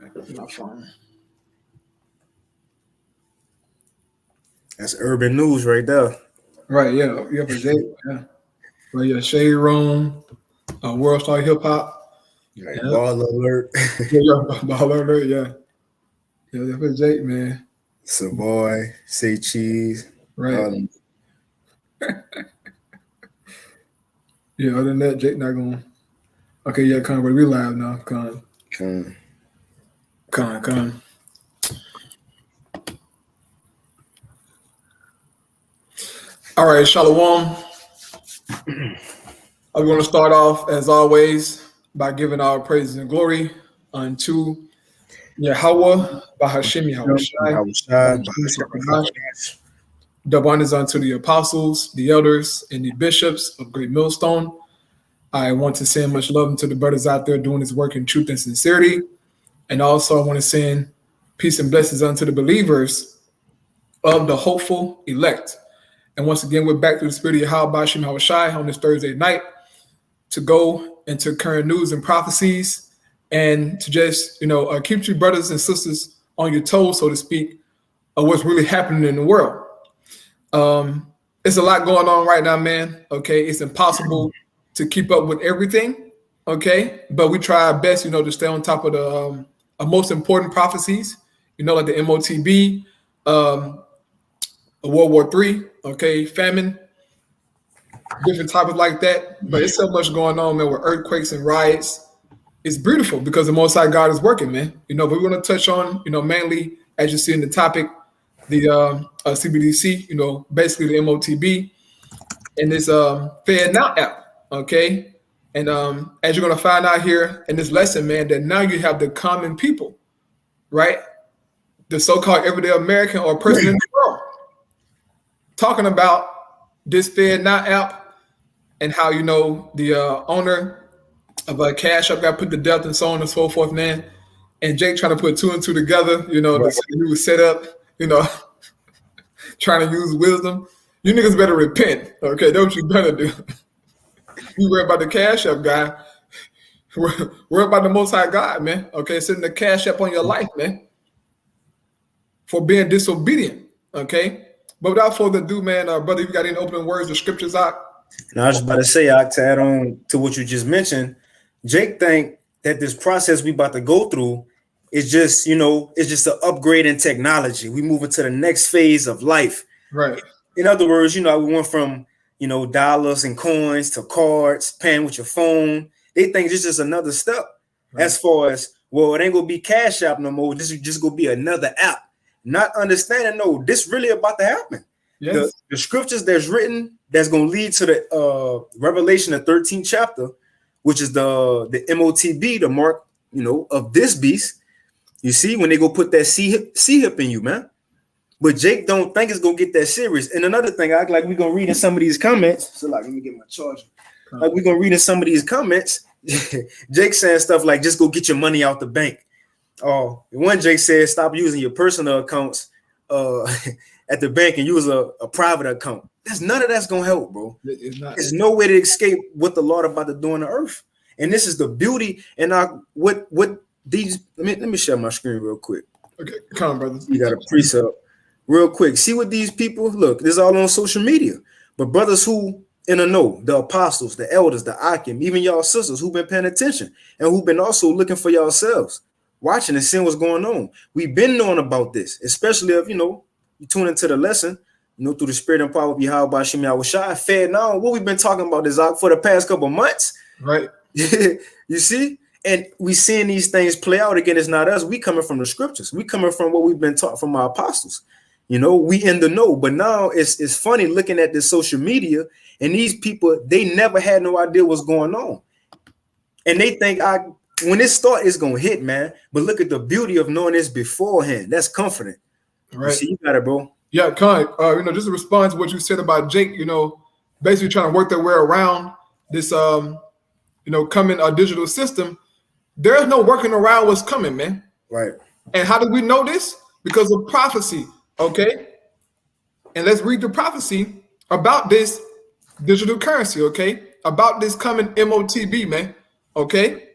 My phone. That's urban news right there. Right, yeah. Yeah, for Jake. Yeah. But yeah, Shade Room, World Star Hip Hop. Like Yeah. ball alert. Yeah, Baller Alert, yeah. Yeah, for Jake, man. Savoy, say cheese. Right. Um, Yeah, other than that, Jake not going. Okay, yeah, Con, but we live now. Con. um, Con. All right, Shalom. I'm going to start off, as always, by giving our praise and glory unto Yahweh, Bahashim Yahushai. Double honors unto the apostles, the elders, and the bishops of Great Millstone. I want to send much love to the brothers out there doing this work in truth and sincerity. And also I want to send peace and blessings unto the believers of the hopeful elect. And once again, we're back to the spirit of Yahweh Bashim Hawashai on this Thursday night to go into current news and prophecies and to just, keep you brothers and sisters on your toes, so to speak, of what's really happening in the world. It's a lot going on right now, man. Okay. It's impossible to keep up with everything. Okay. But we try our best, to stay on top of the most important prophecies, like the MOTB, World War III, okay, famine, different topics like that. But it's so much going on, man, with earthquakes and riots. It's beautiful because the Most High God is working, man. But we're going to touch on, mainly, as you see in the topic, the CBDC, basically the MOTB, and this FedNow app, okay? And as you're going to find out here in this lesson, man, that now you have the common people, right? The so-called everyday American or person in the world talking about this FedNow app and how, the owner of Cash App got put to death and so on and so forth, man. And Jake trying to put two and two together, right. The new setup, trying to use wisdom. You niggas better repent, okay? That's what you better do. You worry about the Cash App guy. Worry about the Most High God, man. Okay, sending the Cash App on your life, man, for being disobedient, okay? But without further ado, man, brother, you got any opening words or scriptures out? And I was about to say, to add on to what you just mentioned, Jake think that this process we about to go through is just, it's just an upgrade in technology. We move into the next phase of life. Right. In other words, we went from, dollars and coins to cards, paying with your phone. They think this is another step. Right. As far as, well, it ain't going to be Cash App no more. This is just going to be another app. Not understanding, no, this really about to happen. Yes. The scriptures that's written that's going to lead to the Revelation, the 13th chapter, which is the MOTB, the mark, of this beast. You see, when they go put that C-hip in you, man. But Jake don't think it's going to get that serious. And another thing, I like we're going to read in some of these comments. So like, let me get my charger. Like we're going to read in some of these comments. Jake saying stuff like, just go get your money out the bank. Oh, one Jake said, stop using your personal accounts at the bank and use a private account. None of that's going to help, bro. There's no way to escape what the Lord about to do on the earth. And this is the beauty. And what these, let me share my screen real quick. Okay, come on, brother. You got a precept real quick. See what these people, look, this is all on social media. But brothers who in the know, the apostles, the elders, the Akim, even y'all sisters who've been paying attention and who've been also looking for yourselves, watching and seeing what's going on. We've been knowing about this, especially if, you tune into the lesson, through the spirit and power of Yahweh Bashim Yahushai. FedNow, what we've been talking about is for the past couple of months. Right. You see? And we seeing these things play out again. It's not us. We coming from the scriptures. We coming from what we've been taught from our apostles. We in the know. But now it's funny looking at this social media and these people, they never had no idea what's going on. And they think when it starts, it's going to hit, man. But look at the beauty of knowing this beforehand. That's comforting. Right. You see, you got it, bro. Yeah, Con, just to respond to what you said about Jake, basically trying to work their way around this, coming digital system. There's no working around what's coming, man. Right. And how do we know this? Because of prophecy, okay? And let's read the prophecy about this digital currency, okay? About this coming MOTB, man, okay?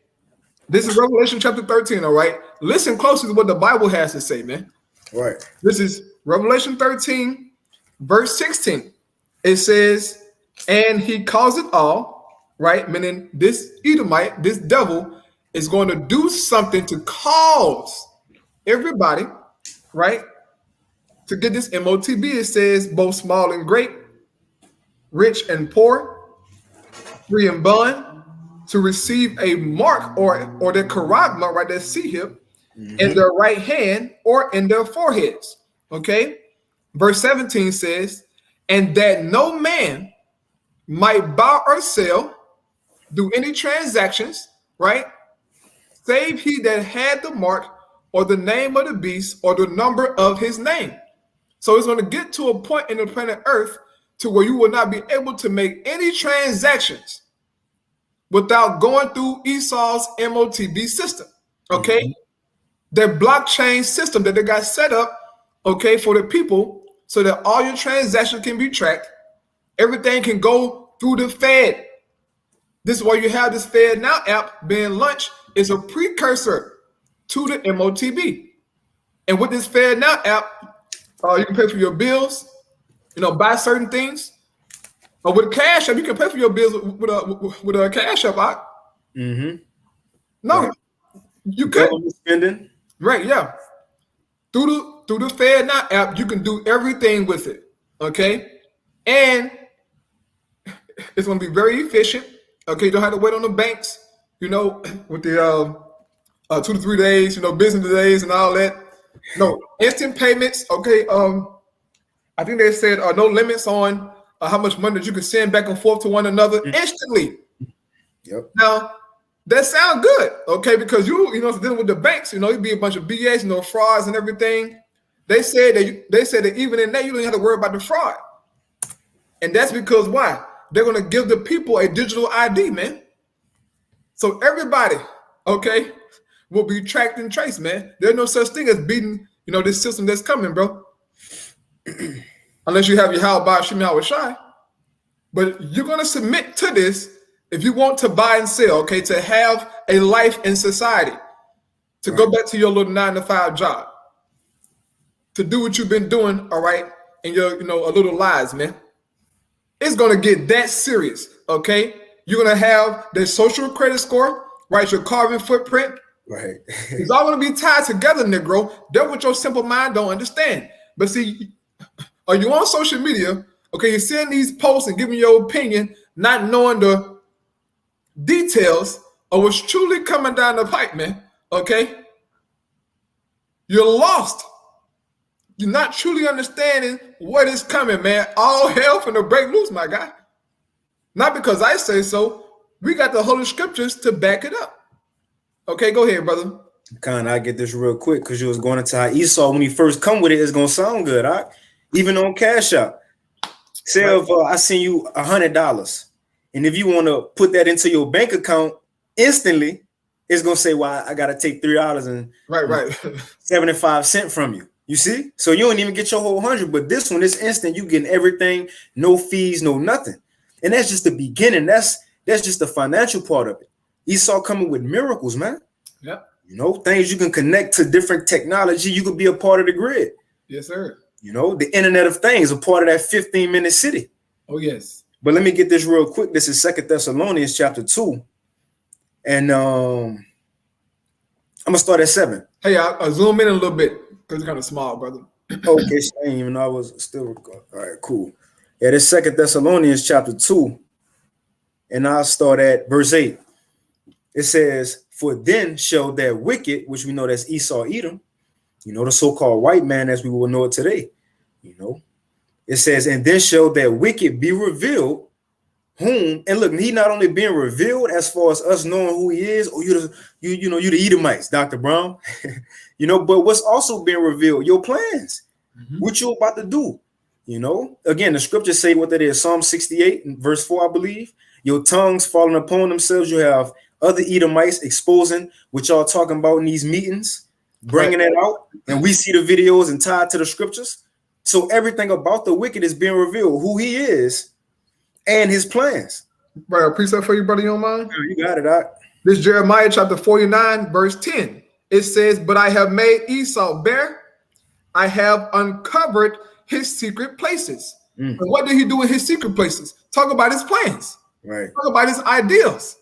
This is Revelation chapter 13, all right? Listen closely to what the Bible has to say, man. Right. This is Revelation 13, verse 16. It says, and he caused it all, right? Meaning this Edomite, this devil, is going to do something to cause everybody, right, to get this MOTB. It says both small and great, rich and poor, free and bond, to receive a mark or their karab mark, right, their C-hip, in their right hand or in their foreheads. Okay. Verse 17 says, and that no man might buy or sell, do any transactions, right, save he that had the mark or the name of the beast or the number of his name. So it's going to get to a point in the planet Earth to where you will not be able to make any transactions without going through Esau's MOTB system. Okay. Their blockchain system that they got set up, okay, for the people so that all your transactions can be tracked. Everything can go through the Fed. This is why you have this FedNow app being launched. Is a precursor to the MOTB. And with this FedNow app, you can pay for your bills, buy certain things. Or with Cash App, you can pay for your bills with a Cash App. No, right. You can spending. Right, yeah. Through the FedNow app, you can do everything with it. Okay, and it's going to be very efficient. Okay, you don't have to wait on the banks. With the 2 to 3 days, business days and all that. No instant payments. Okay, I think they said no limits on how much money that you can send back and forth to one another instantly. Yep. Now that sounds good, okay, because dealing with the banks, it'd be a bunch of BS, frauds and everything. They said that even in that you don't have to worry about the fraud, and that's because why? They're going to give the people a digital ID, man. So everybody, okay, will be tracked and traced, man. There's no such thing as beating, this system that's coming, bro. Unless you have your how by Shimi how shy. But you're going to submit to this if you want to buy and sell, okay, to have a life in society, to go back to your little 9-to-5 job, to do what you've been doing, all right, in your, a little lives, man. It's going to get that serious, okay? You're going to have the social credit score, right, your carbon footprint. Right. It's all going to be tied together, Negro. That's what your simple mind don't understand. But see, are you on social media, okay, you're seeing these posts and giving your opinion, not knowing the details of what's truly coming down the pipe, man, okay? You're lost. You're not truly understanding what is coming, man. All hell finna break loose, my guy. Not because I say so. We got the Holy Scriptures to back it up. Okay, go ahead, brother. I get this real quick because you was going into how Esau, when he first come with it, it's going to sound good, all right? Even on Cash App. Say if I send you $100, and if you want to put that into your bank account instantly, it's going to say, well, I got to take $3 and 75 cents from you. You see? So you don't even get your whole 100, but this one is instant. You getting everything, no fees, no nothing. And that's just the beginning. That's just the financial part of it. Esau coming with miracles, man. Yep. Things you can connect to different technology. You could be a part of the grid. Yes, sir. The Internet of Things, a part of that 15-minute city. Oh, yes. But let me get this real quick. This is 2 Thessalonians chapter 2. And I'm going to start at 7. Hey, I'll zoom in a little bit because it's kind of small, brother. Okay, I didn't even know I was still recording. All right, cool. Yeah, this 2 Thessalonians chapter 2. And I'll start at verse 8. It says, for then shall that wicked, which we know that's Esau Edom, the so-called white man as we will know it today, it says, and then shall that wicked be revealed, whom, and look, he not only being revealed as far as us knowing who he is, or you the Edomites, Dr. Brown, but what's also being revealed, your plans, what you're about to do, again, the scriptures say what that is, Psalm 68 verse 4, I believe, your tongues falling upon themselves, you have other Edomites exposing what y'all talking about in these meetings, bringing it out, and we see the videos and tied to the scriptures. So everything about the wicked is being revealed, who he is and his plans. Right, a precept for you, brother, you don't mind? You got it, Doc. This Jeremiah chapter 49, verse 10. It says, "But I have made Esau bare. I have uncovered his secret places." And what did he do in his secret places? Talk about his plans. Right. Talk about his ideals.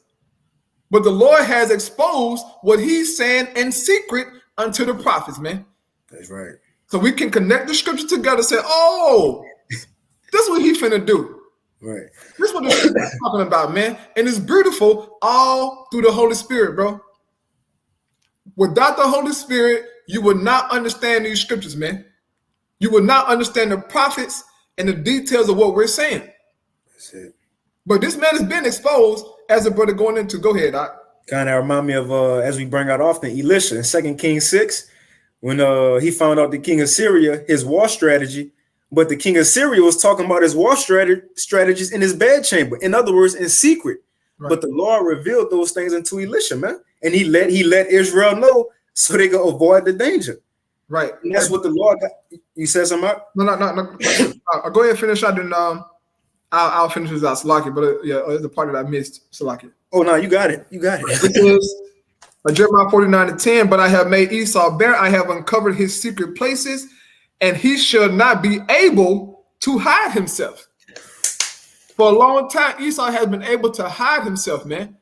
But the Lord has exposed what he's saying in secret unto the prophets, man. That's right. So we can connect the scriptures together and say, oh, this is what he finna do. Right. This is what the scripture is talking about, man. And it's beautiful all through the Holy Spirit, bro. Without the Holy Spirit, you would not understand these scriptures, man. You would not understand the prophets and the details of what we're saying. That's it. But this man has been exposed as a brother going into. Go ahead, Doc. Kind of remind me of, as we bring out often, Elisha in 2 Kings 6, when he found out the king of Syria, his war strategy. But the king of Syria was talking about his war strategies in his bedchamber. In other words, in secret. Right. But the Lord revealed those things unto Elisha, man. And he let Israel know so they could avoid the danger. Right. And that's what the Lord got. You said something, Mark? No. Go ahead and finish out, then I'll finish this out, Salaki. But the part that I missed, Salaki. Oh, no, you got it. You got it. It says, Jeremiah 49:10, "But I have made Esau bare. I have uncovered his secret places, and he shall not be able to hide himself." For a long time, Esau has been able to hide himself, man.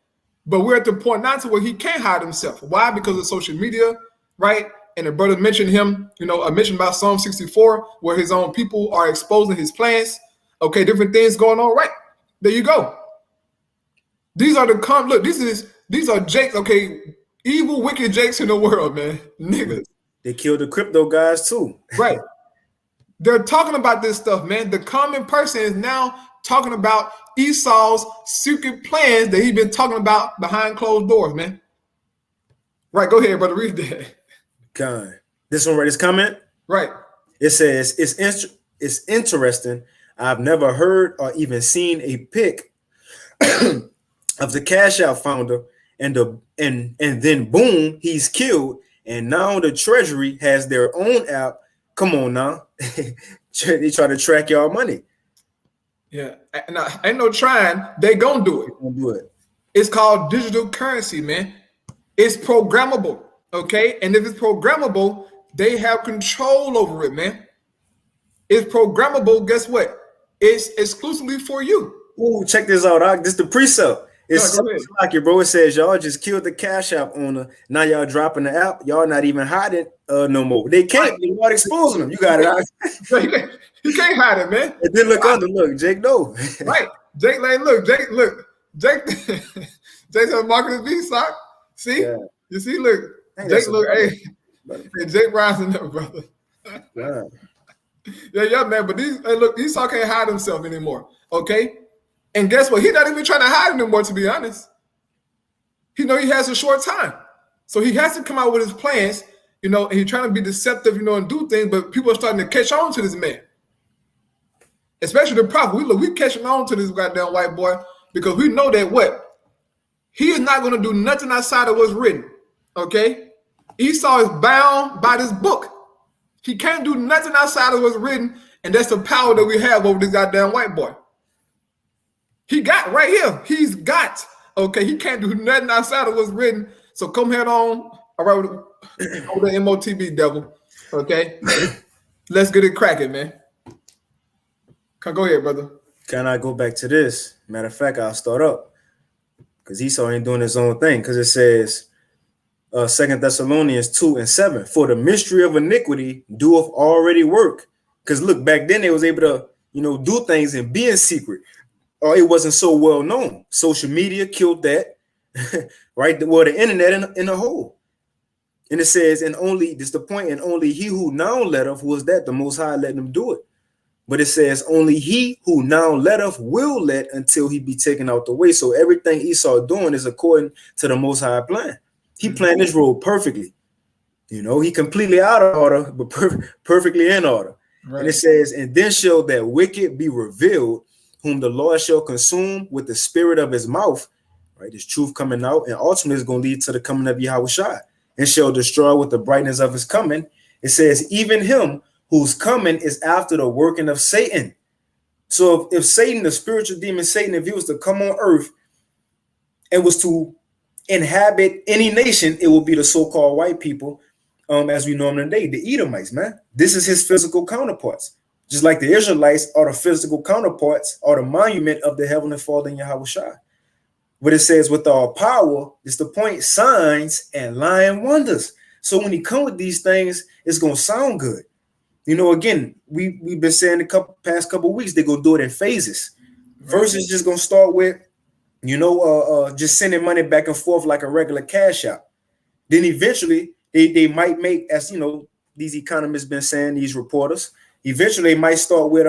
But we're at the point now to where he can't hide himself. Why? Because of social media, right? And the brother mentioned him, I mentioned about Psalm 64, where his own people are exposing his plans. Okay, different things going on, right? There you go. These are these are Jakes, okay, evil, wicked Jakes in the world, man. Niggas. They killed the crypto guys too. Right. They're talking about this stuff, man. The common person is now talking about Esau's secret plans that he's been talking about behind closed doors, man. Right, go ahead, brother. Read that. God. This one right is comment. Right. It says, it's interesting. I've never heard or even seen a pic of the Cash App founder, and then boom, he's killed. And now the Treasury has their own app. Come on now. They try to track y'all money. Yeah. Ain't no trying. They gonna do it. Gonna do it. It's called digital currency, man. It's programmable. Okay. And if it's programmable, they have control over it, man. It's programmable. Guess what? It's exclusively for you. Ooh, check this out. This is the precept. It's like it, bro. It says y'all just killed the Cash App owner. Now y'all dropping the app. Y'all not even hiding no more. They can't. They not exposing them. You got it. You can't hide it, man. And then look, Jake, no. Right. Jake, Jake said marketing V sock. See? Yeah. You see, look. Jake, look, hey, Jake rising up, brother. Yeah, man. But Esau can't hide himself anymore. Okay. And guess what? He's not even trying to hide anymore, to be honest. He know he has a short time. So he has to come out with his plans, and he's trying to be deceptive, and do things, but people are starting to catch on to this man. Especially the prophet. We catching on to this goddamn white boy because we know that what? He is not going to do nothing outside of what's written. Okay? Esau is bound by this book. He can't do nothing outside of what's written, and that's the power that we have over this goddamn white boy. He got right here. He's got. Okay, he can't do nothing outside of what's written. So come head on. All right, over the MOTB devil. Okay, let's get it cracking, man. Go ahead, brother. Can I go back to this? Matter of fact, I'll start up because Esau ain't doing his own thing. Because it says, 2 Thessalonians 2:7, for the mystery of iniquity doeth already work. Because look, back then they was able to, do things and be in secret. Or it wasn't so well known. Social media killed that, right? Well, the internet in a whole. And it says, and only, this is the point, and only he who now letteth, who is that? The Most High letting him do it. But it says, only he who now letteth will let until he be taken out the way. So everything Esau doing is according to the Most High plan. He planned his role perfectly. He completely out of order, but perfectly in order. Right. And it says, and then shall that wicked be revealed, whom the Lord shall consume with the spirit of his mouth, right? His truth coming out, and ultimately is going to lead to the coming of Yahushua, and shall destroy with the brightness of his coming. It says, even him whose coming is after the working of Satan. So if Satan, the spiritual demon Satan, if he was to come on earth and was to inhabit any nation, it will be the so-called white people, as we know them today, the Edomites, man. This is his physical counterparts. Just like the Israelites are the physical counterparts or the monument of the Heavenly Father in Yahweh Shai. What it says, with all power, is to point signs and lying wonders. So when he come with these things, it's gonna sound good. You know, again, we've been saying the past couple of weeks, they're gonna do it in phases. First, it's just gonna start with, just sending money back and forth like a regular cash out. Then eventually they might make, as you know, these economists been saying, these reporters, eventually they might start with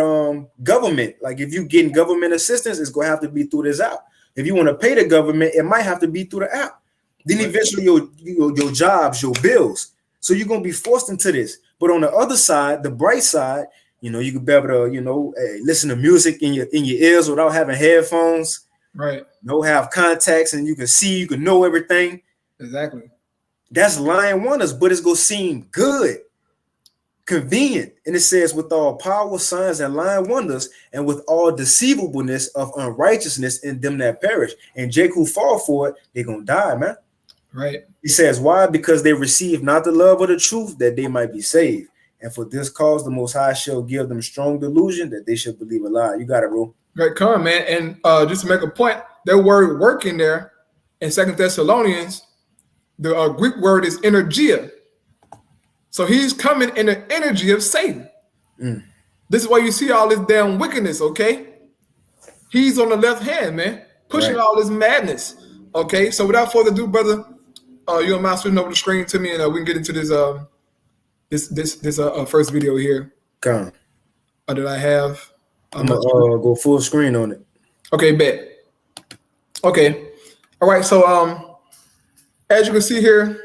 government. Like if you getting government assistance, it's gonna have to be through this app. If you want to pay the government, it might have to be through the app. Then eventually your jobs, your bills. So you're gonna be forced into this. But on the other side, the bright side, you can be able to, listen to music in your ears without having headphones. Right. Have contacts, and you can see, you can know everything. Exactly. That's lying wonders, but it's gonna seem good, convenient. And it says, with all power, signs, and lying wonders, and with all deceivableness of unrighteousness in them that perish. And Jake who fall for it, they're gonna die, man. Right. He says, why? Because they receive not the love of the truth, that they might be saved. And for this cause, the Most High shall give them strong delusion, that they should believe a lie. You got it, bro. Great comment, man. And just to make a point, that word working there in 2 Thessalonians, the Greek word is energia. So he's coming in the energy of Satan. This is why you see all this damn wickedness, okay? He's on the left hand, man, pushing all this madness, okay? So without further ado, brother, you don't mind switching over the screen to me, and we can get into this first video here. Come. That I have. I'm gonna go full screen on it. Okay, bet. Okay. All right. So as you can see here,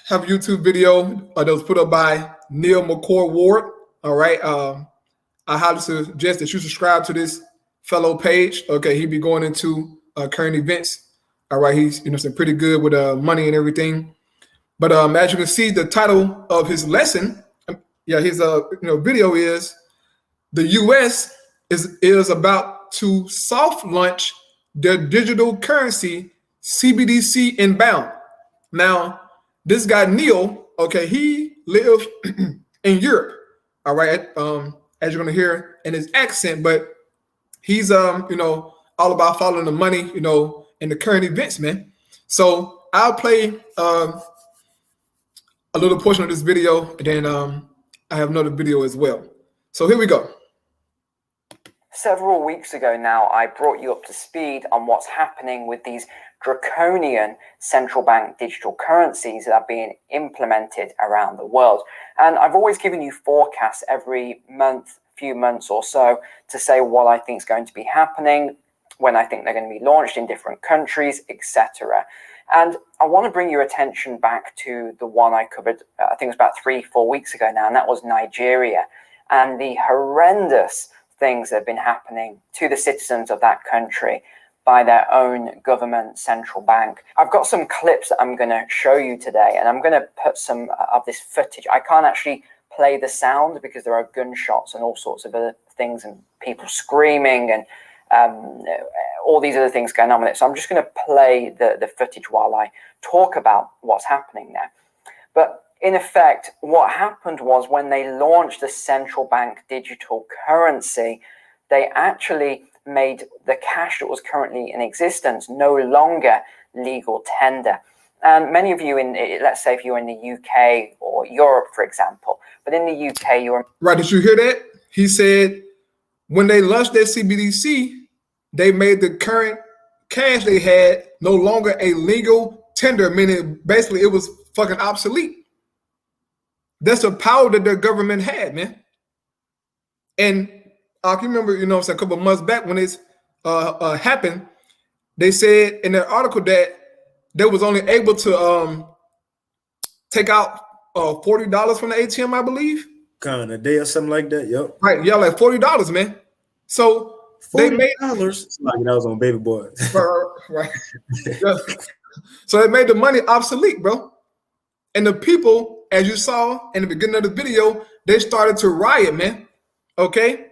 have a YouTube video that was put up by Neil McCord Ward. All right. I highly suggest that you subscribe to this fellow page. Okay, he be going into current events. All right, he's pretty good with money and everything. But as you can see, the title of his lesson, his video is "The U.S. is about to soft launch their digital currency CBDC inbound." Now, this guy Neil, okay, he lived in Europe. All right, as you're gonna hear in his accent, but he's all about following the money, in the current events, man. So I'll play a little portion of this video, and then I have another video as well. So here we go. Several weeks ago now, I brought you up to speed on what's happening with these draconian central bank digital currencies that are being implemented around the world. And I've always given you forecasts every month, few months or so, to say what I think is going to be happening, when I think they're going to be launched in different countries, etc. And I want to bring your attention back to the one I covered, I think it was about 3-4 weeks ago now, and that was Nigeria, and the horrendous things that have been happening to the citizens of that country by their own government central bank. I've got some clips that I'm going to show you today, and I'm going to put some of this footage. I can't actually play the sound because there are gunshots and all sorts of other things and people screaming and all these other things going on with it. So I'm just going to play the footage while I talk about what's happening there. But in effect, what happened was when they launched the central bank digital currency, they actually made the cash that was currently in existence no longer legal tender. And many of you let's say if you're in the UK or Europe, for example, but in the UK, you're... Right, did you hear that? He said when they launched their CBDC, they made the current cash they had no longer a legal tender, meaning basically it was fucking obsolete. That's the power that their government had, man. And I can remember, a couple of months back when this happened, they said in their article that they was only able to take out $40 from the ATM, I believe. Kind of a day or something like that. Yep. Right. Yeah, like $40, man. So they made $40 like that was on Baby Boy. Right. Yeah. So they made the money obsolete, bro. And the people, as you saw in the beginning of the video, they started to riot, man. Okay.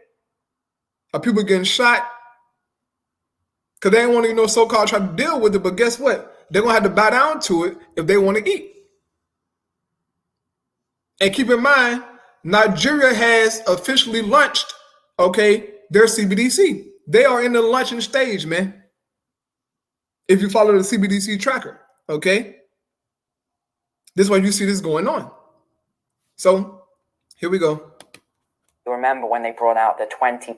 People getting shot because they didn't want to, so-called try to deal with it. But guess what? they're going to have to bow down to it if they want to eat. And keep in mind, Nigeria has officially launched, okay, their CBDC. They are in the launching stage, man. If you follow the CBDC tracker, okay? This is why you see this going on. So here we go. You remember when they brought out the £20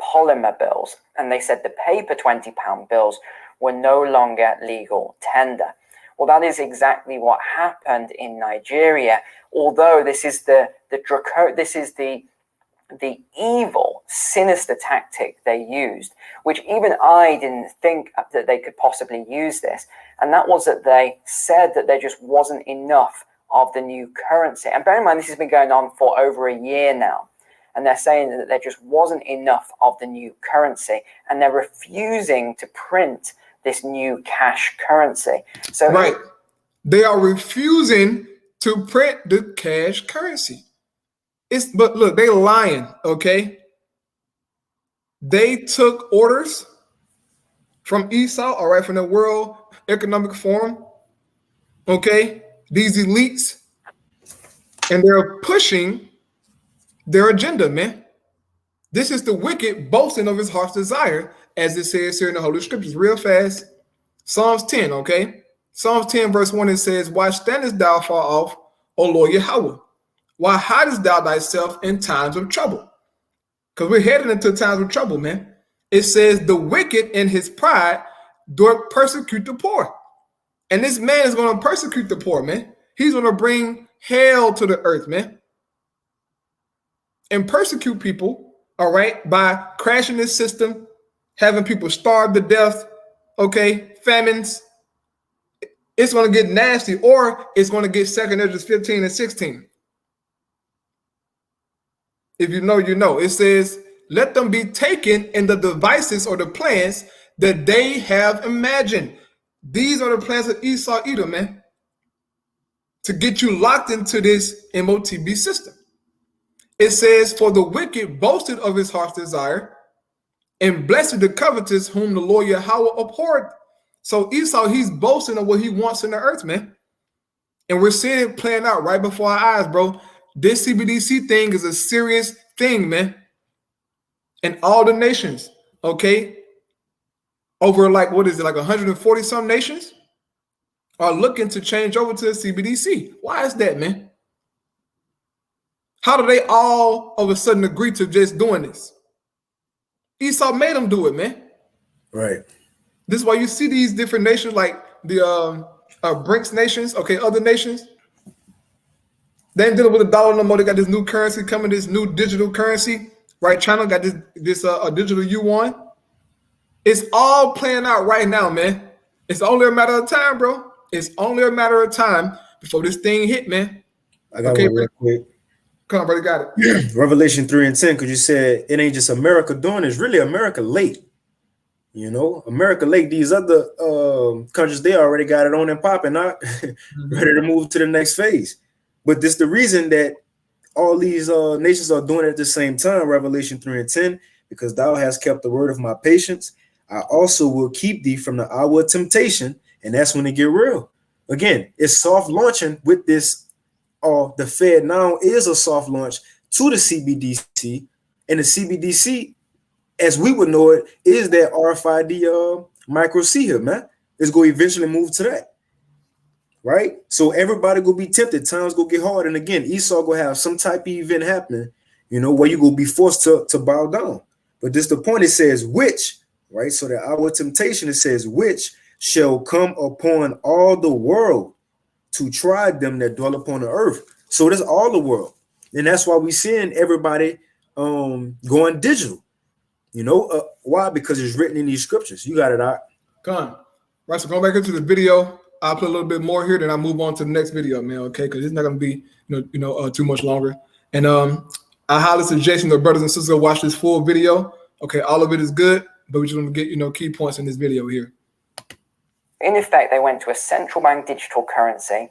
polymer bills, and they said the paper £20 bills were no longer legal tender. Well, that is exactly what happened in Nigeria. Although this is the evil, sinister tactic they used, which even I didn't think that they could possibly use this. And that was that they said that there just wasn't enough of the new currency. And bear in mind, this has been going on for over a year now. And they're saying that there just wasn't enough of the new currency. And they're refusing to print this new cash currency. So right. They are refusing to print the cash currency. But look, they lying, okay? They took orders from ESA, all right, from the World Economic Forum, okay? These elites, and they're pushing their agenda, man. This is the wicked boasting of his heart's desire, as it says here in the Holy Scriptures, real fast. Psalms 10, okay? Psalms 10, verse 1, it says, why standest thou far off, O Lord Yahweh? Why hidest thou thyself in times of trouble? Because we're heading into times of trouble, man. It says, the wicked in his pride doth persecute the poor. And this man is going to persecute the poor, man. He's going to bring hell to the earth, man. And persecute people, all right, by crashing this system, having people starve to death, okay, famines. It's going to get nasty, or it's going to get 2 Esdras 15 and 16. If you know, you know. It says, let them be taken in the devices or the plans that they have imagined. These are the plans of Esau Edom, man, to get you locked into this MOTB system. It says, for the wicked boasted of his heart's desire, and blessed the covetous whom the Lord Yahweh abhorred. So Esau, he's boasting of what he wants in the earth, man. And we're seeing it playing out right before our eyes, bro. This CBDC thing is a serious thing, man. And all the nations, okay, over like, what is it, like 140 some nations are looking to change over to the CBDC. Why is that, man? How do they all of a sudden agree to just doing this? Esau made them do it, man. Right. This is why you see these different nations like the BRICS nations, okay, other nations. They ain't dealing with the dollar no more. They got this new currency coming, this new digital currency, right? China got this digital yuan. It's all playing out right now, man. It's only a matter of time, bro. It's only a matter of time before this thing hit, man. I got one real quick. Come on, brother, got it. Revelation 3 and 10, because you said it ain't just America doing it, it's really America late. You know, America late. These other countries, they already got it on and popping, not ready to move to the next phase. But this the reason that all these nations are doing it at the same time, Revelation 3 and 10, because thou hast kept the word of my patience. I also will keep thee from the hour of temptation, and that's when it get real. Again, it's soft launching with this. The FedNow is a soft launch to the CBDC, and the CBDC, as we would know it, is that RFID micro C here, man. It's going to eventually move to that, right? So everybody will be tempted. Times go get hard, and again, Esau will have some type of event happening, you know, where you will be forced to bow down. But this the point. It says which, right? So that our temptation, it says which shall come upon all the world to try them that dwell upon the earth. So that's all the world, and that's why we seeing everybody going digital. You know why? Because it's written in these scriptures. You got it out. Come on. Right, so going back into the video, I'll put a little bit more here, then I'll move on to the next video, man. Okay, because it's not gonna be too much longer. And I highly suggest the brothers and sisters go watch this full video. Okay, all of it is good, but we just want to get key points in this video here. In effect, they went to a central bank digital currency.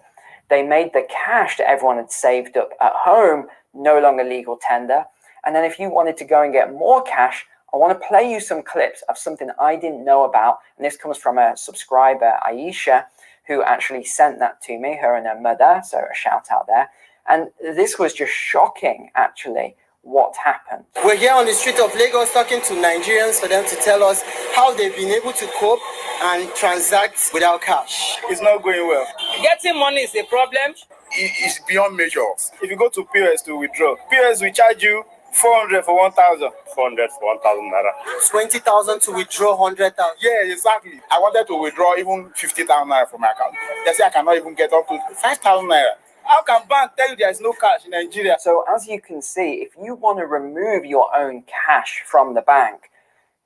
They made the cash that everyone had saved up at home no longer legal tender. And then if you wanted to go and get more cash I want to play you some clips of something I didn't know about. And this comes from a subscriber, Aisha, who actually sent that to me, her and her mother. So a shout out there. And this was just shocking, actually, what happened. We're here on the street of Lagos talking to Nigerians for them to tell us how they've been able to cope and transact without cash. It's not going well. Getting money is a problem. It's beyond measure. If you go to POS to withdraw, POS will charge you 400 for 1,000. 400 for 1,000 naira. 20,000 to withdraw 100,000. Yeah, exactly. I wanted to withdraw even 50,000 naira from my account. They say I cannot even get up to 5,000 naira. How can bank tell you there is no cash in Nigeria? So as you can see, if you want to remove your own cash from the bank,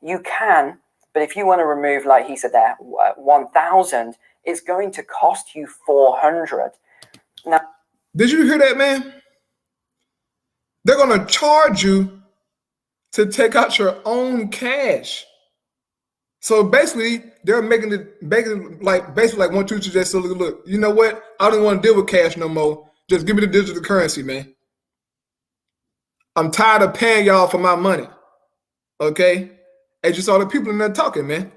you can. But if you want to remove, like he said there, 1,000, it's going to cost you 400. Now, did you hear that, man? They're going to charge you to take out your own cash. So basically, they're making it basically like 1, 2, 3. Just so look. You know what? I don't want to deal with cash no more. Just give me the digital currency, man. I'm tired of paying y'all for my money. Okay, and just all the people in there talking, man.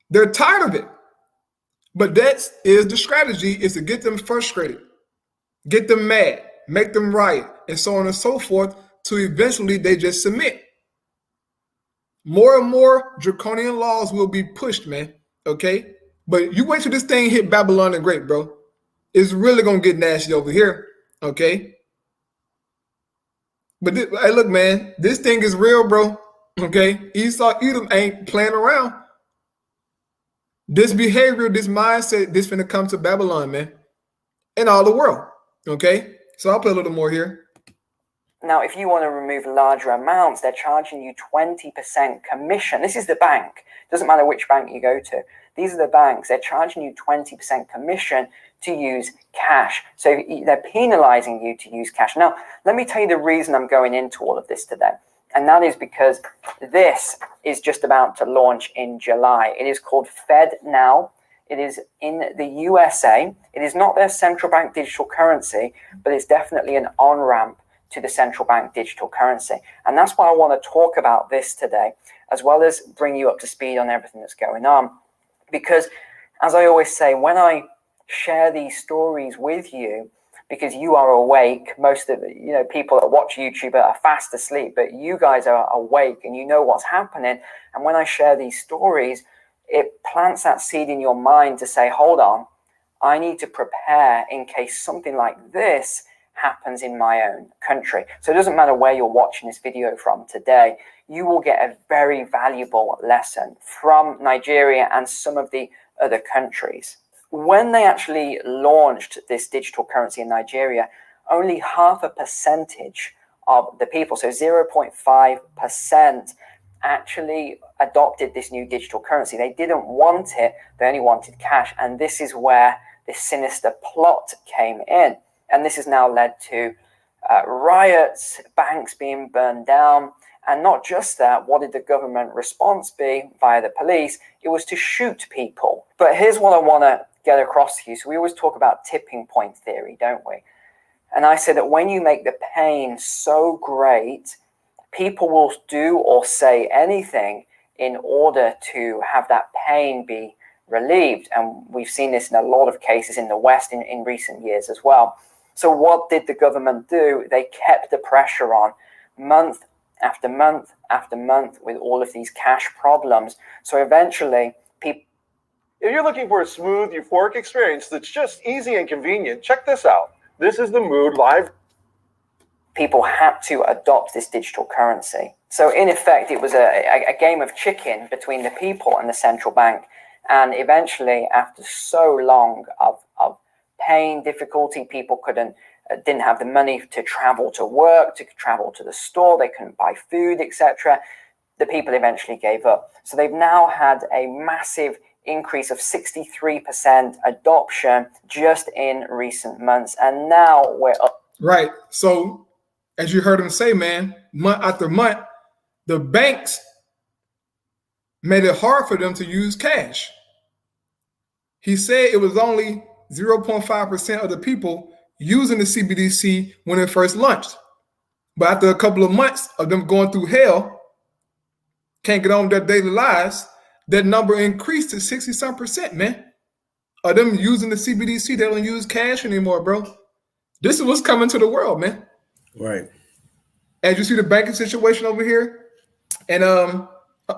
They're tired of it. But that is the strategy: is to get them frustrated, get them mad, make them riot, and so on and so forth, to eventually they just submit. More and more draconian laws will be pushed, man. Okay? But you wait till this thing hit Babylon the Great, bro. It's really going to get nasty over here. Okay? But hey, look, man. This thing is real, bro. Okay? Esau, Edom ain't playing around. This behavior, this mindset, this finna come to Babylon, man. And all the world. Okay? So I'll put a little more here. Now, if you want to remove larger amounts, they're charging you 20% commission. This is the bank. Doesn't matter which bank you go to. These are the banks. They're charging you 20% commission to use cash. So they're penalizing you to use cash. Now, let me tell you the reason I'm going into all of this today. And that is because this is just about to launch in July. It is called FedNow. It is in the USA. It is not their central bank digital currency, but it's definitely an on-ramp to the central bank digital currency. And that's why I want to talk about this today, as well as bring you up to speed on everything that's going on. Because as I always say, when I share these stories with you, because you are awake, most of the people that watch YouTube are fast asleep, but you guys are awake and you know what's happening. And when I share these stories, it plants that seed in your mind to say, hold on, I need to prepare in case something like this happens in my own country. So it doesn't matter where you're watching this video from today, you will get a very valuable lesson from Nigeria and some of the other countries. When they actually launched this digital currency in Nigeria, only 0.5% of the people, so 0.5%, actually adopted this new digital currency. They didn't want it, they only wanted cash. And this is where this sinister plot came in. And this has now led to riots, banks being burned down. And not just that, what did the government response be via the police? It was to shoot people. But here's what I want to get across to you. So we always talk about tipping point theory, don't we? And I say that when you make the pain so great, people will do or say anything in order to have that pain be relieved. And we've seen this in a lot of cases in the West in recent years as well. So what did the government do? They kept the pressure on month after month after month with all of these cash problems. So eventually, people... If you're looking for a smooth, euphoric experience that's just easy and convenient, check this out. This is the Mood Live. People had to adopt this digital currency. So in effect, it was a game of chicken between the people and the central bank. And eventually, after so long of pain, difficulty, people didn't have the money to travel to work, to travel to the store, they couldn't buy food, etc. The people eventually gave up. So they've now had a massive increase of 63% adoption just in recent months. And now we're up. Right. So as you heard him say, man, month after month, the banks made it hard for them to use cash. He said it was only 0.5% of the people using the CBDC when it first launched. But after a couple of months of them going through hell, can't get on with their daily lives, that number increased to 60-some%, man. Of them using the CBDC, they don't use cash anymore, bro. This is what's coming to the world, man. Right. As you see the banking situation over here in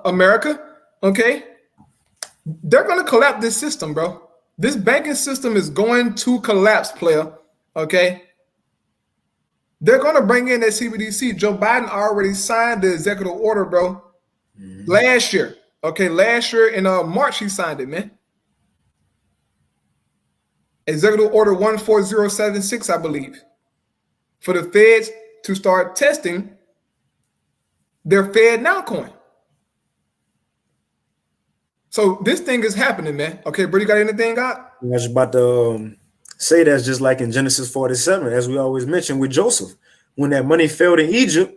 America, okay, they're going to collapse this system, bro. This banking system is going to collapse, player, okay? They're going to bring in that CBDC. Joe Biden already signed the executive order, bro, last year. Okay, last year in March, he signed it, man. Executive Order 14076, I believe, for the feds to start testing their FedNow coin. So this thing is happening, man. Okay, bro, you got anything, God? I was about to say that's just like in Genesis 47, as we always mention with Joseph, when that money failed in Egypt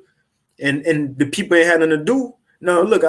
and the people ain't had nothing to do. Now, look,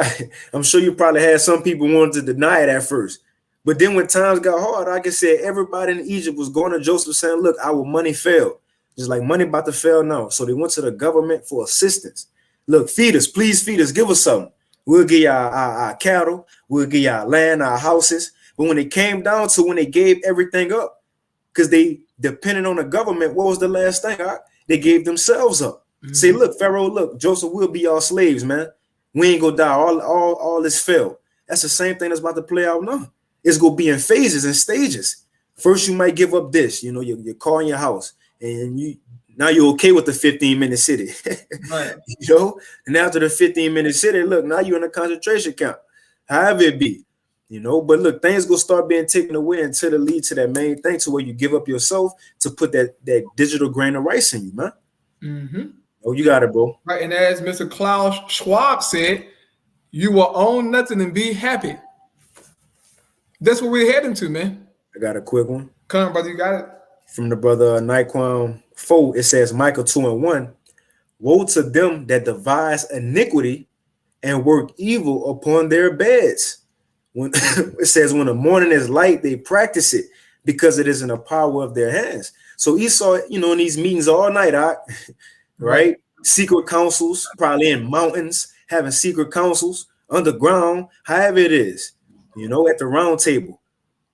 I'm sure you probably had some people wanted to deny it at first. But then when times got hard, like I said, everybody in Egypt was going to Joseph saying, look, our money failed. Just like money about to fail now. So they went to the government for assistance. Look, feed us, please feed us, give us something. We'll give you our cattle, we'll give you our land, our houses. But when it came down to when they gave everything up, because they depended on the government, what was the last thing? They gave themselves up. Say, look, Pharaoh, look, Joseph will be our slaves, man. We ain't gonna die. All this failed. That's the same thing that's about to play out now. It's gonna be in phases and stages. First, you might give up this, you know, your car and your house, and now you're okay with the 15-minute city, Right. you know. And after the 15-minute city, look, now you're in a concentration camp. However it be, you know. But look, things gonna start being taken away until it lead to that main thing, to where you give up yourself to put that digital grain of rice in you, man. Oh, you got it, bro. Right, and as Mr. Klaus Schwab said, you will own nothing and be happy. That's what we're heading to, man. I got a quick one. Come on, brother, you got it. From the brother Naquan 4, it says, Micah 2:1, woe to them that devise iniquity and work evil upon their beds. When it says, when the morning is light, they practice it because it is in the power of their hands. So Esau, you know, in these meetings all night, right? Secret councils, probably in mountains, having secret councils, underground, however it is, you know, at the round table.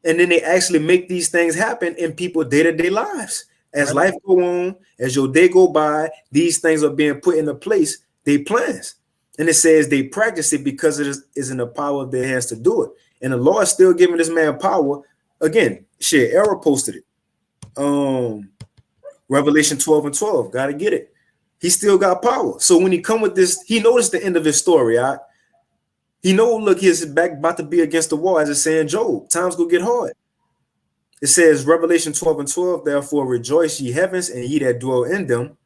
And then they actually make these things happen in people's day-to-day lives. As life go on, as your day go by, these things are being put into place, they plans. And it says they practice it because it is in the power of their hands to do it. And the Lord is still giving this man power. Again, shit, Error posted it. Revelation 12:12, gotta get it. He still got power. So when he come with this, he noticed the end of his story. He know, look, he's back about to be against the wall, as it's saying Job. Times go get hard. It says, Revelation 12:12, therefore rejoice ye heavens and ye that dwell in them,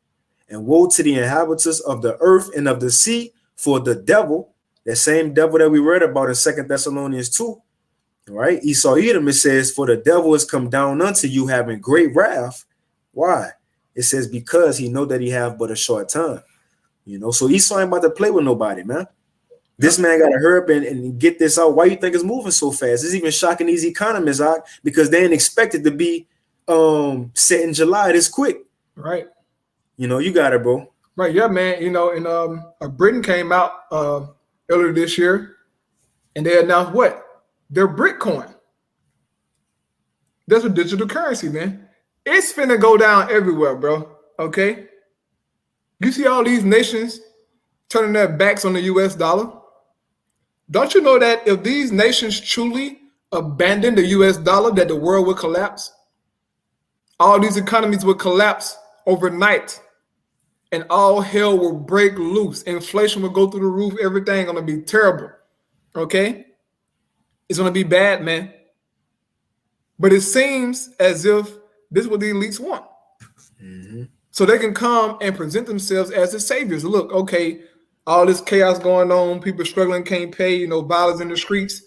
and woe to the inhabitants of the earth and of the sea, for the devil, that same devil that we read about in 2 Thessalonians 2, right? Esau Edom, it says, for the devil has come down unto you having great wrath. Why? It says, because he know that he have but a short time. You know, so Esau ain't about to play with nobody, man. This man got to hurry up and get this out. Why you think it's moving so fast? It's even shocking these economists out because they ain't expected to be set in July this quick. Right. You know, you got it, bro. Right, yeah, man. You know, and Britain came out earlier this year, and they announced what? Their Bitcoin. That's a digital currency, man. It's finna go down everywhere, bro. Okay? You see all these nations turning their backs on the US dollar? Don't you know that if these nations truly abandon the US dollar, that the world will collapse? All these economies will collapse overnight, and all hell will break loose. Inflation will go through the roof. Everything gonna be terrible. Okay? It's gonna be bad, man. But it seems as if this is what the elites want. So they can come and present themselves as the saviors. Look, okay, all this chaos going on, people struggling, can't pay, you know, violence in the streets.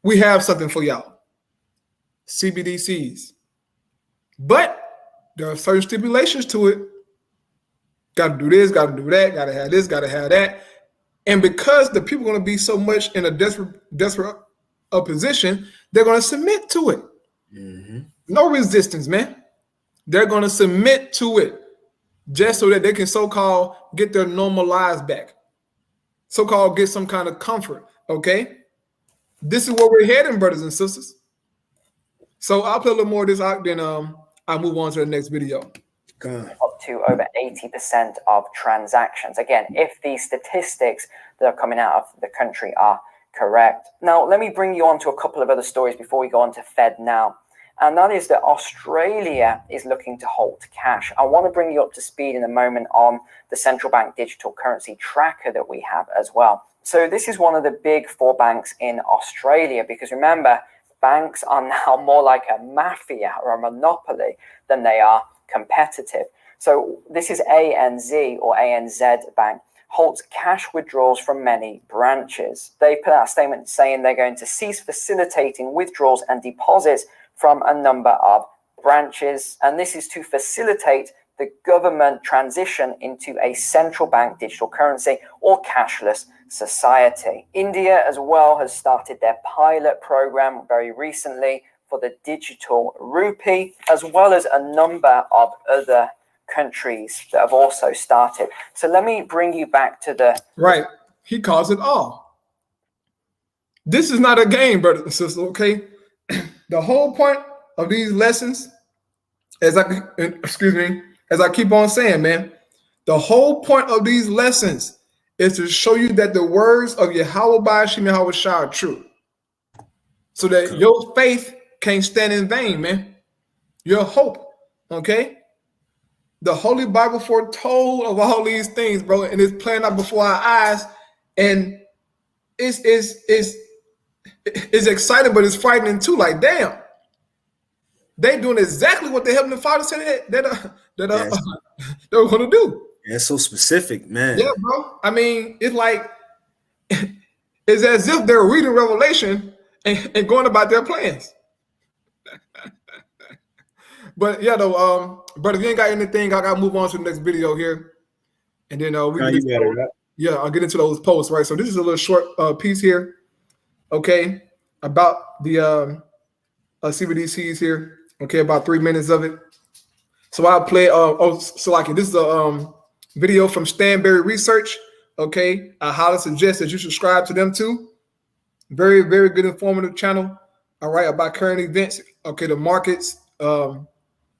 We have something for y'all. CBDCs. But there are certain stipulations to it. Got to do this, got to do that, got to have this, got to have that. And because the people are going to be so much in a desperate position, they're going to submit to it. No resistance, man. They're going to submit to it. just so that they can so-called get their normal lives back, so-called get some kind of comfort, okay? This is where we're heading, brothers and sisters. So I'll play a little more of this out, then I'll move on to the next video. Up to over 80% of transactions. Again, if these statistics that are coming out of the country are correct. Now, let me bring you on to a couple of other stories before we go on to FedNow. And that is that Australia is looking to halt cash. I want to bring you up to speed in a moment on the central bank digital currency tracker that we have as well. So this is one of the big 4 banks in Australia, because remember, banks are now more like a mafia or a monopoly than they are competitive. So this is ANZ or ANZ Bank, halts cash withdrawals from many branches. They put out a statement saying they're going to cease facilitating withdrawals and deposits from a number of branches. And this is to facilitate the government transition into a central bank digital currency or cashless society. India as well has started their pilot program very recently for the digital rupee, as well as a number of other countries that have also started. So let me bring you back to the... Right. He calls it all. This is not a game, brothers and sisters, okay? The whole point of these lessons, as I keep on saying, man, the whole point of these lessons is to show you that the words of Yahweh Ba'ashim Yahweh Shah are true. So that your faith can't stand in vain, man. Your hope, okay? The Holy Bible foretold of all these things, bro, and it's playing out before our eyes, and it's exciting, but it's frightening too. Like, damn, they doing exactly what the Heavenly Father said they were going to do. Yeah, it's so specific, man. Yeah, bro. I mean, it's like it's as if they're reading Revelation and going about their plans. But yeah, though, but if you ain't got anything, I gotta move on to the next video here, and then I'll get into those posts, right? So this is a little short piece here, okay, about the CBDCs here, okay, about 3 minutes of it. So I'll play. This is a video from Stanberry Research, okay. I highly suggest that you subscribe to them too. Very, very good, informative channel. All right, about current events, okay, the markets.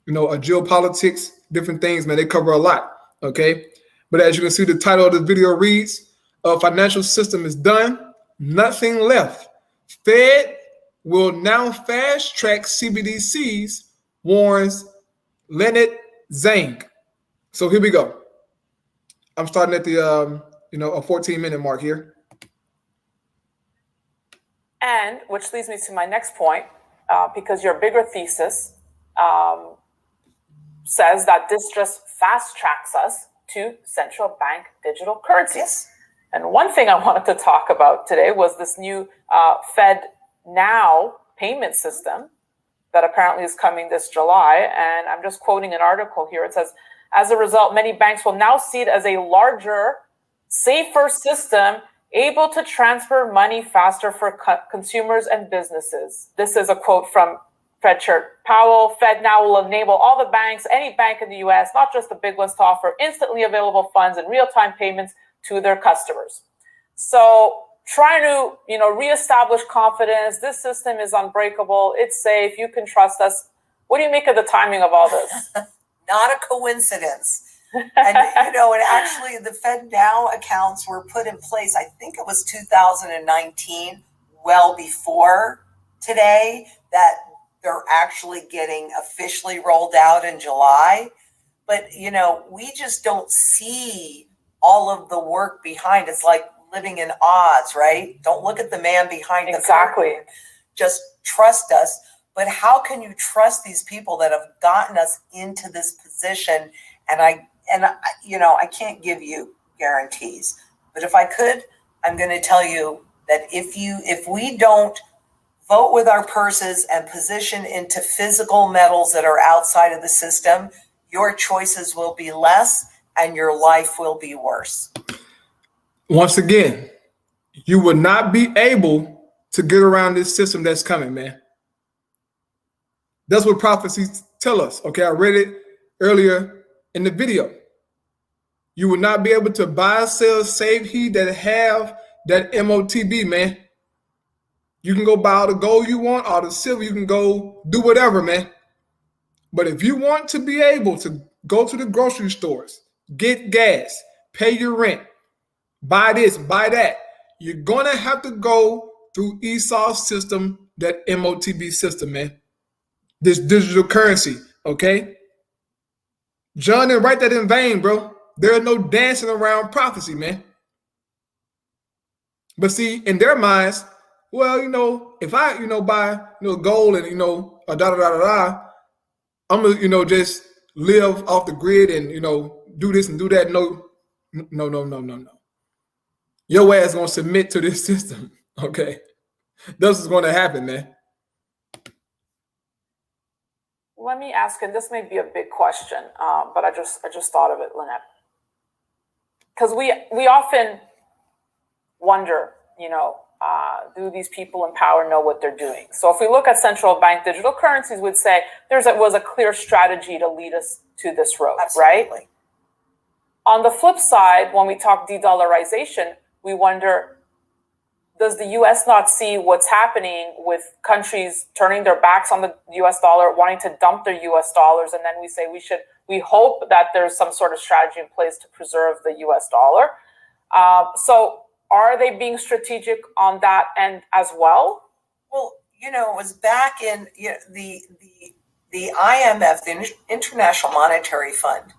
Geopolitics, different things, man. They cover a lot, okay? But as you can see, the title of the video reads, financial system is done, nothing left. Fed will now fast-track CBDCs, warns Leonard Zhang. So here we go. I'm starting at the, a 14-minute mark here. And which leads me to my next point, because your bigger thesis says that this just fast tracks us to central bank digital currencies. And one thing I wanted to talk about today was this new FedNow payment system that apparently is coming this July. And I'm just quoting an article here. It says, as a result, many banks will now see it as a larger, safer system able to transfer money faster for consumers and businesses. This is a quote from Fed Chair Powell. FedNow will enable all the banks, any bank in the US, not just the big ones, to offer instantly available funds and real-time payments to their customers. So trying to, reestablish confidence. This system is unbreakable. It's safe. You can trust us. What do you make of the timing of all this? Not a coincidence. And, and actually the FedNow accounts were put in place, I think it was 2019, well before today, that they're actually getting officially rolled out in July. But, we just don't see all of the work behind. It's like living in Oz, right? Don't look at the man behind the curtain. Just trust us. But how can you trust these people that have gotten us into this position? And I can't give you guarantees. But if I could, I'm going to tell you that if we don't vote with our purses and position into physical metals that are outside of the system, your choices will be less and your life will be worse. Once again, you will not be able to get around this system that's coming, man. That's what prophecies tell us. Okay, I read it earlier in the video. You will not be able to buy, sell, save heat that have that MOTB, man. You can go buy all the gold you want, all the silver. You can go do whatever, man. But if you want to be able to go to the grocery stores, get gas, pay your rent, buy this, buy that, you're going to have to go through Esau's system, that MOTB system, man. This digital currency, okay? John didn't write that in vain, bro. There is no dancing around prophecy, man. But see, in their minds, well, if I, buy, gold and, I'm gonna, just live off the grid and, do this and do that. No. Your ass gonna submit to this system, okay? This is gonna happen, man. Let me ask, and this may be a big question, but I just thought of it, Lynette. Because we often wonder, do these people in power know what they're doing? So if we look at central bank digital currencies, we'd say was a clear strategy to lead us to this road, Absolutely. right? On the flip side, when we talk de-dollarization, we wonder, does the U.S. not see what's happening with countries turning their backs on the U.S. dollar, wanting to dump their U.S. dollars, and then we say we hope that there's some sort of strategy in place to preserve the U.S. dollar. So are they being strategic on that end as well? Well, it was back in the IMF, the International Monetary Fund,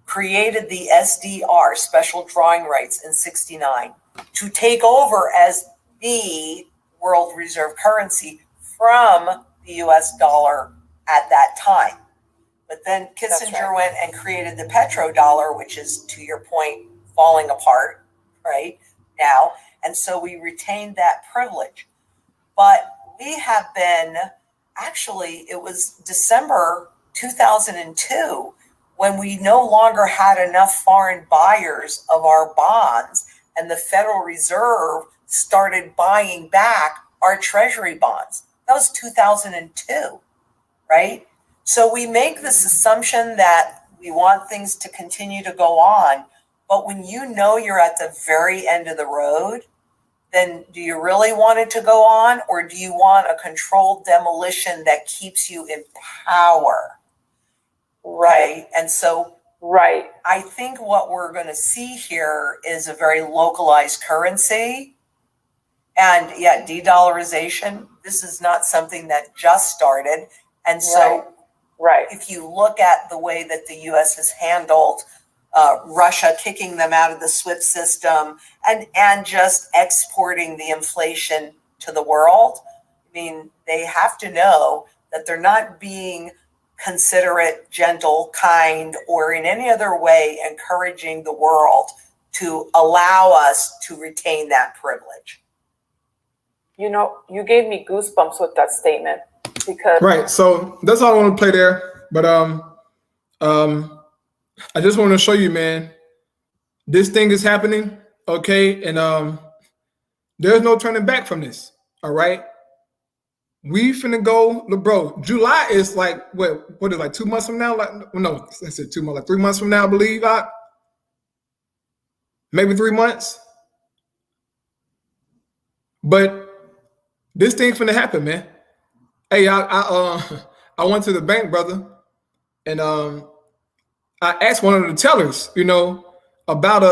created the SDR, special drawing rights, in '69 to take over as the world reserve currency from the US dollar at that time. But then Kissinger went and created the petrodollar, which is, to your point, falling apart right now. And so we retained that privilege. But we have been, actually, it was December 2002 when we no longer had enough foreign buyers of our bonds, and the Federal Reserve started buying back our treasury bonds. That was 2002, right? So we make this assumption that we want things to continue to go on, but when you're at the very end of the road, then do you really want it to go on, or do you want a controlled demolition that keeps you in power? Right. And so I think what we're going to see here is a very localized currency. And de-dollarization, this is not something that just started. And so if you look at the way that the U.S. has handled Russia, kicking them out of the SWIFT system and just exporting the inflation to the world, I mean, they have to know that they're not being considerate, gentle, kind, or in any other way encouraging the world to allow us to retain that privilege. You gave me goosebumps with that statement because so that's all I want to play there. But I just want to show you, man, this thing is happening, okay? And there's no turning back from this, all right? We finna go, bro. July is like what is like 2 months from now? No, I said 2 months, like 3 months from now, I believe. Maybe 3 months. But this thing finna happen, man. Hey, I went to the bank, brother, and I asked one of the tellers, about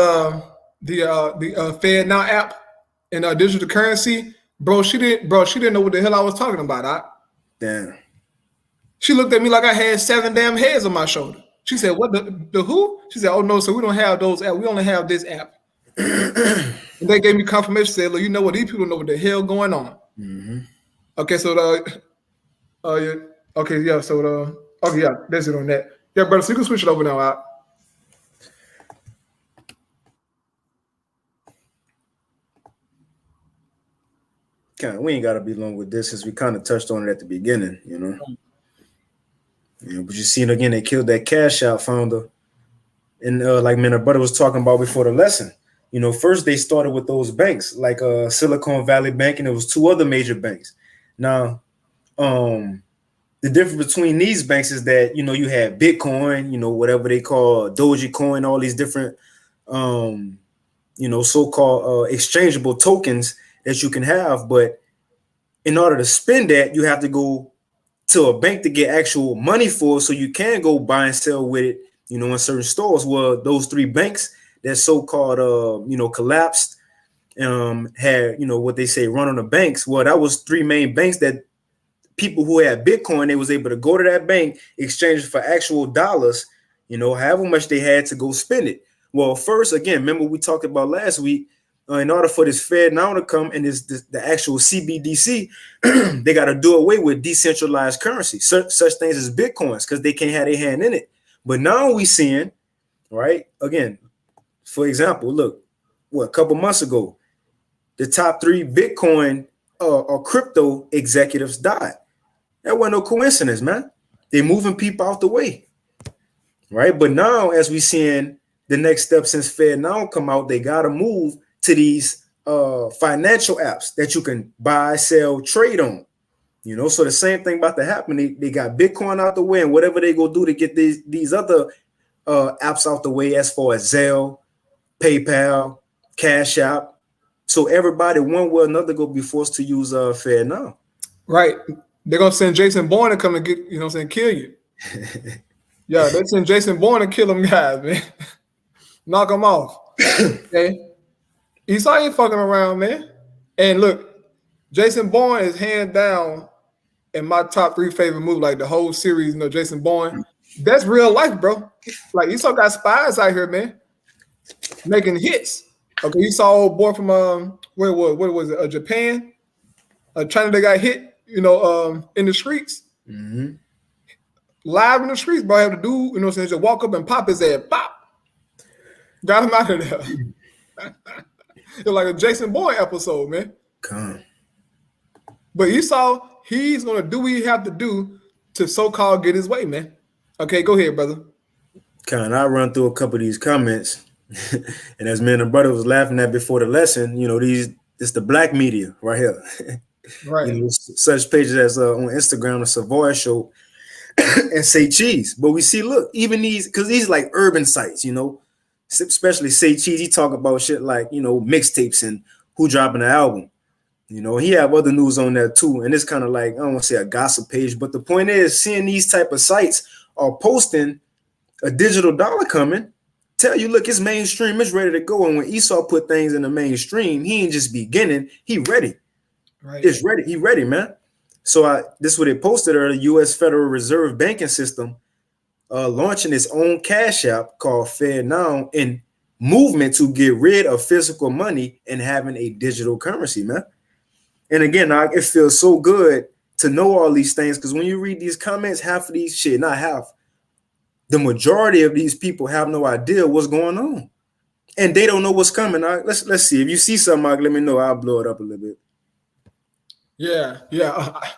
the FedNow app and digital currency. Bro, she didn't know what the hell I was talking about. Damn. She looked at me like I had 7 damn heads on my shoulder. She said, "What the who?" She said, "Oh no, so we don't have those apps. We only have this app." And they gave me confirmation. Said, "Look, you know what? These people know what the hell going on." Mm-hmm. Okay, so that's it on that. Yeah, brother, so you can switch it over now. We ain't got to be long with this, since we kind of touched on it at the beginning, But you see it again, they killed that Cash Out founder. And like my brother was talking about before the lesson, first they started with those banks, like Silicon Valley Bank, and it was 2 other major banks. Now, the difference between these banks is that, you have Bitcoin, whatever they call Dogecoin, all these different so-called exchangeable tokens that you can have. But in order to spend that, you have to go to a bank to get actual money for it, so you can go buy and sell with it, in certain stores. Well, those three banks that so-called collapsed, had what they say run on the banks. Well, that was three main banks that people who had Bitcoin, they was able to go to that bank, exchange it for actual dollars, however much they had to go spend it. Well, first, again, remember we talked about last week, in order for this FedNow to come and the actual CBDC, they got to do away with decentralized currency, such things as Bitcoins, because they can't have their hand in it. But now we seeing, right, again, for example, look, a couple months ago, the top 3 Bitcoin or crypto executives died. That wasn't no coincidence, man. They're moving people out the way, right? But now, as we seeing the next step since FedNow come out, they got to move to these financial apps that you can buy, sell, trade on. So the same thing about to happen. They got Bitcoin out the way, and whatever they go do to get these other apps out the way, as far as Zelle, PayPal, Cash App. So everybody, one way or another, go be forced to use FedNow. Right. They're gonna send Jason Bourne to come and get, kill you. Yeah, they send Jason Bourne to kill them guys, man. Knock them off. Okay. Esau ain't fucking around, man. And look, Jason Bourne is hand down in my top 3 favorite movies, like the whole series, Jason Bourne. That's real life, bro. Like, Esau got spies out here, man, making hits. Okay, you saw old boy from where was it? Japan, China. They got hit, in the streets, live in the streets. Bro, I have to do, just walk up and pop his head, pop, got him out of there. It's like a Jason Bourne episode, man. Come. But Esau, he's gonna do what he have to do to so-called get his way, man. Okay, go ahead, brother. I run through a couple of these comments. And as me and the brother was laughing at before the lesson, it's the black media right here. Right. Such pages as on Instagram, the Savoy Show, and Say Cheese. But we see, look, even these, because these like urban sites, especially Say Cheese, he talk about shit like, mixtapes and who dropping the album. He have other news on there too. And it's kind of like, I don't want to say a gossip page, but the point is, seeing these type of sites are posting a digital dollar coming, tell you, look, it's mainstream, it's ready to go. And when Esau put things in the mainstream, he ain't just beginning, he ready. Right. It's ready. He ready, man. So this is what they posted earlier. The U.S. Federal Reserve banking system launching its own cash app called FedNow in movement to get rid of physical money and having a digital currency, man. And again, it feels so good to know all these things, because when you read these comments, half of these shit, not half, the majority of these people have no idea what's going on, and they don't know what's coming. Let's see. If you see something, let me know. I'll blow it up a little bit. Yeah.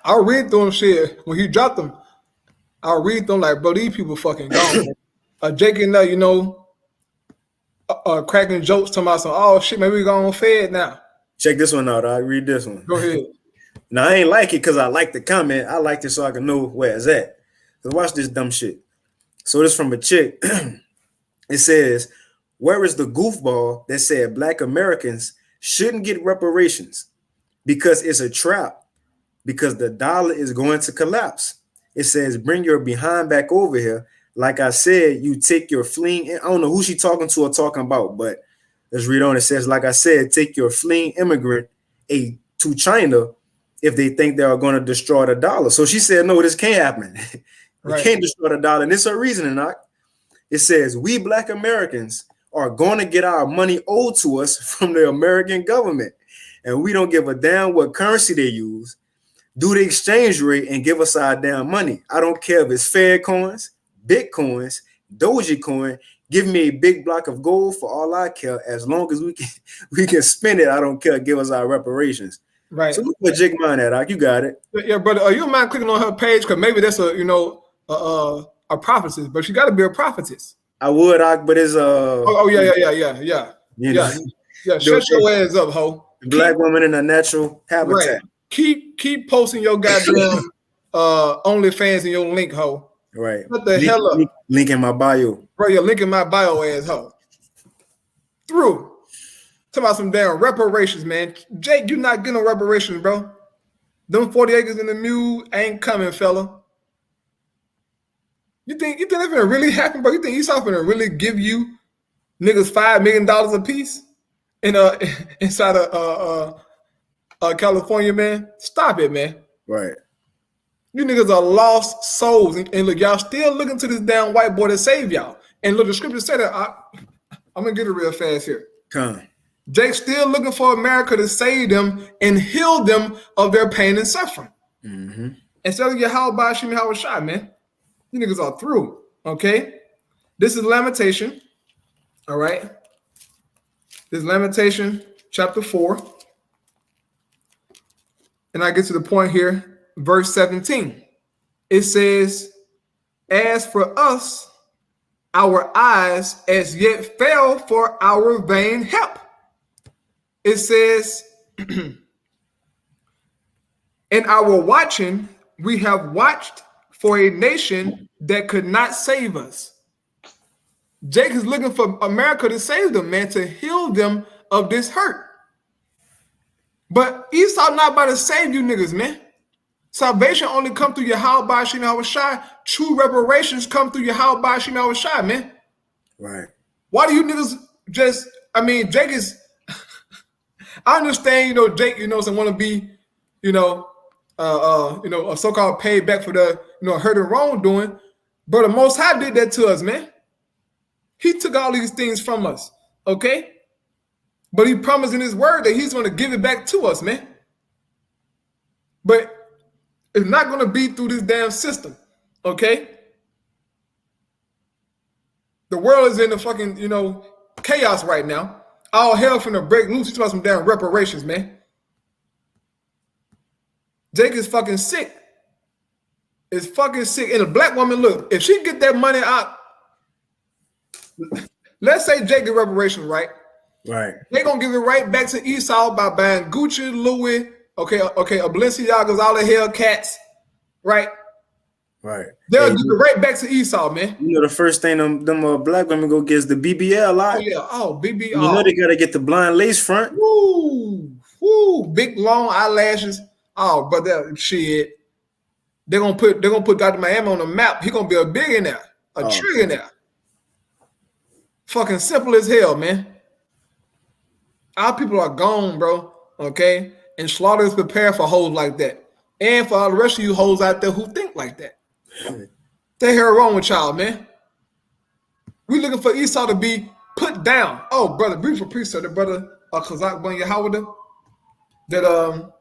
I'll read through them shit when he dropped them. I'll read them like, bro, these people fucking gone. Jake and cracking jokes talking about some, oh shit, maybe we go on Fed now. Check this one out. I'll read this one. Go ahead. Now, I ain't like it because I like the comment. I liked it so I can know where it's at. So watch this dumb shit. So this from a chick. It says, where is the goofball that said Black Americans shouldn't get reparations because it's a trap, because the dollar is going to collapse? It says, bring your behind back over here. Like I said, you take your fleeing, I don't know who she talking to or talking about, but let's read on. It says, like I said, take your fleeing immigrant to China if they think they are going to destroy the dollar. So she said, no, this can't happen. You can't destroy the dollar. And it's her reasoning. It says, we Black Americans are going to get our money owed to us from the American government. And we don't give a damn what currency they use. Do the exchange rate and give us our damn money. I don't care if it's Fed coins, Bitcoins, Dogecoin. Give me a big block of gold for all I care. As long as we can spend it, I don't care. Give us our reparations. Right. So look what Jig mine at. You got it. Yeah, brother. Are you mind clicking on her page? Because maybe that's a prophetess, but she got to be a prophetess. I would, but it's yeah. Shut your ass up, ho. Black woman in a natural habitat. Right. Keep posting your goddamn OnlyFans in your link, ho. Right. What the hell up? Link in my bio. Bro, your link in my bio, ass ho. Through. Talk about some damn reparations, man. Jake, you not getting no reparations, bro. Them 40 acres in the mule ain't coming, fella. You think that's gonna really happen, bro? You think Esau gonna really give you niggas $5 million a piece in inside of California, man? Stop it, man. Right. You niggas are lost souls, and look, y'all still looking to this damn white boy to save y'all. And look, the scripture said that. I'm gonna get it real fast here. Come. Jake's still looking for America to save them and heal them of their pain and suffering. Mm-hmm. Instead of your how about Shimi how shot, man. You niggas are through. Okay. This is Lamentation. All right. This is Lamentation chapter 4. And I get to the point here, verse 17. It says, as for us, our eyes as yet fell for our vain help. It says, in our watching, we have watched for a nation that could not save us. Jake is looking for America to save them, man, to heal them of this hurt. But Esau not about to save you niggas, man. Salvation only come through Yahweh Shina Shai. True reparations come through Yahweh Shina Shai, man. Right. Why do you niggas just, Jake is, I understand, Jake, want to be, a so-called payback for the, hurt and wrongdoing. But the Most High did that to us, man. He took all these things from us, okay? But he promised in his word that he's going to give it back to us, man. But it's not going to be through this damn system, okay? The world is in the fucking, chaos right now. All hell finna break loose. He's about some damn reparations, man. Jake is fucking sick. It's fucking sick. And a black woman, look, if she get that money out, let's say Jake get reparations, right? Right. They're gonna give it right back to Esau by buying Gucci, Louis, a Balenciagas, all the Hellcats, right? Right. They'll give it right back to Esau, man. The first thing them black women go get is the BBL lot. Oh yeah, BBL. You know they gotta get the blind lace front. Woo, big long eyelashes. Oh, but shit. They're gonna put Dr. Miami on the map. He gonna be a billionaire, a trillionaire. Fucking simple as hell, man. Our people are gone, bro. Okay, and Slaughter is prepared for hoes like that, and for all the rest of you hoes out there who think like that. The hell wrong with y'all, man? We looking for Esau to be put down. Oh, brother, beautiful priest, the brother Kazak Ben Yahweh. That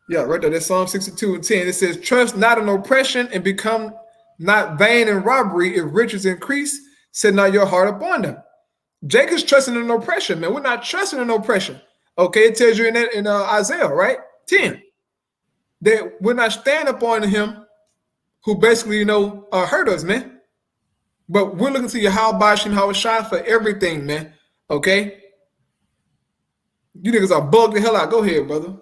yeah, right there. That's Psalm 62:10. It says, "Trust not in oppression and become not vain in robbery. If riches increase, set not your heart upon them." Jake is trusting in oppression, man. We're not trusting in oppression. Okay, it tells you in Isaiah, right? 10. That we're not standing upon him who basically, hurt us, man. But we're looking to Yahweh Shem Hawashai for everything, man. Okay? You niggas are bugged the hell out. Go ahead, brother.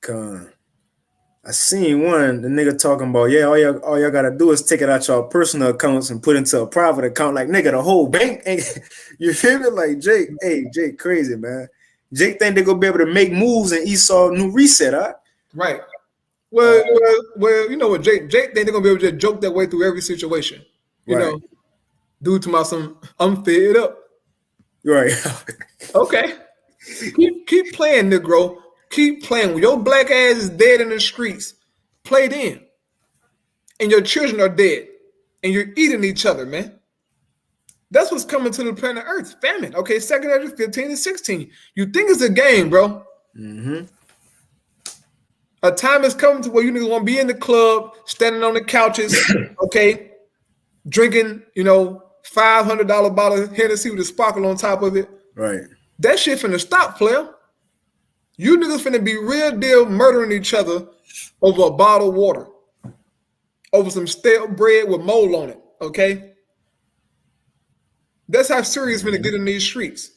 I seen one, the nigga talking about, yeah, all y'all gotta do is take it out your personal accounts and put into a private account. Like, nigga, the whole bank ain't, you feel me? Like, Jake crazy, man. Jake think they gonna be able to make moves and Esau new reset, huh? Right. Well, you know what, Jake think they're gonna be able to just joke that way through every situation. You know, due to some I'm fed up. Right. Okay. Keep playing, Negro. Keep playing. When your black ass is dead in the streets, play then. And your children are dead. And you're eating each other, man. That's what's coming to the planet Earth. Famine. Okay, 2 Ezra 15 and 16. You think it's a game, bro. Mm-hmm. A time is coming to where you niggas want to be in the club, standing on the couches, okay, drinking, $500 bottle of Hennessy with a sparkle on top of it. Right. That shit finna stop, player. You niggas finna be real deal murdering each other over a bottle of water, over some stale bread with mold on it, okay? That's how serious finna get in these streets.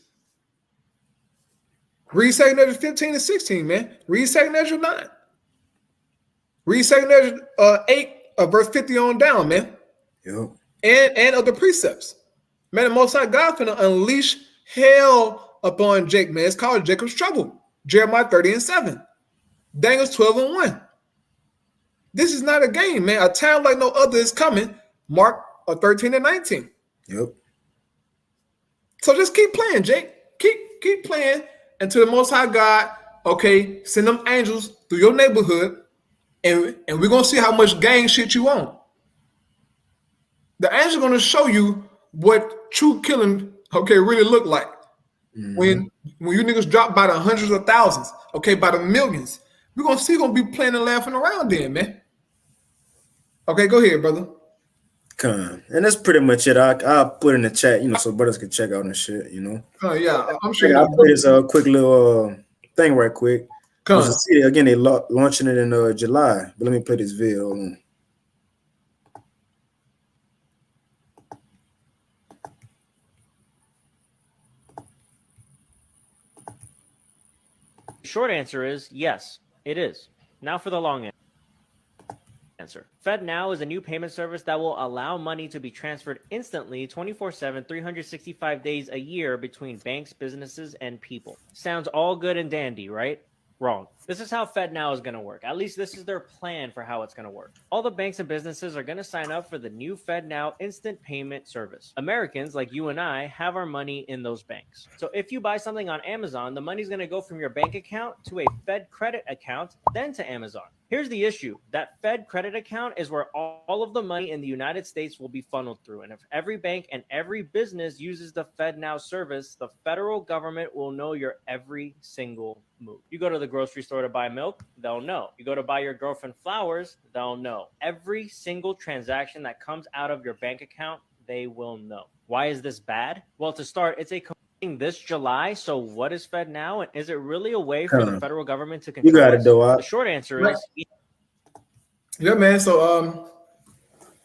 Read 2 Ezra 15 and 16, man. Read 2 Ezra 9. Read 2 Ezra 8, verse 50 on down, man. Yep. And of the precepts. Man, the Most High God finna unleash hell upon Jake, man. It's called Jacob's trouble. Jeremiah 30:7. Daniel's 12:1. This is not a game, man. A time like no other is coming. Mark 13:19. Yep. So just keep playing, Jake. Keep playing until the Most High God, okay, send them angels through your neighborhood, and we're gonna see how much gang shit you on. The angels are gonna show you what true killing, okay, really look like. When you niggas drop by the hundreds of thousands, okay, by the millions, we're gonna be playing and laughing around then, man. Okay, go ahead, brother. Come, and that's pretty much it. I'll put in the chat, so brothers can check out and shit, Yeah, I'm sure. I'll put this quick little thing right quick. See, again, they launching it in July. But let me play this video. Hold on. Short answer is yes, it is. Now for the long answer. FedNow is a new payment service that will allow money to be transferred instantly 24/7, 365 days a year between banks, businesses, and people. Sounds all good and dandy, right? Wrong. This is how FedNow is going to work. At least this is their plan for how it's going to work. All the banks and businesses are going to sign up for the new FedNow instant payment service. Americans like you and I have our money in those banks. So if you buy something on Amazon, the money's going to go from your bank account to a Fed credit account, then to Amazon. Here's the issue. That Fed credit account is where all of the money in the United States will be funneled through. And if every bank and every business uses the FedNow service, the federal government will know your every single move. You go to the grocery store to buy milk, they'll know. You go to buy your girlfriend flowers, they'll know. Every single transaction that comes out of your bank account, they will know. Why is this bad? Well, to start, it's a this July. So what is FedNow, and is it really a way for the federal government to control? You got it, though. The short answer is yeah, man. So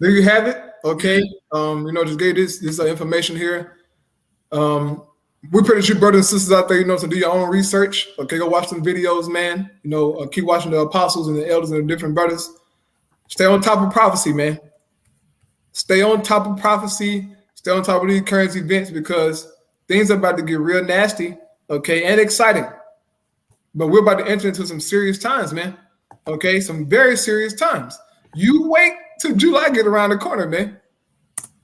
there you have it. Okay. Just gave this information here. We pretty sure brothers and sisters out there, to do your own research. Okay, go watch some videos, man. Keep watching the apostles and the elders and the different brothers. Stay on top of prophecy, man. Stay on top of prophecy. Stay on top of these current events, because things are about to get real nasty, okay, and exciting. But we're about to enter into some serious times, man. Okay, some very serious times. You wait till July get around the corner, man.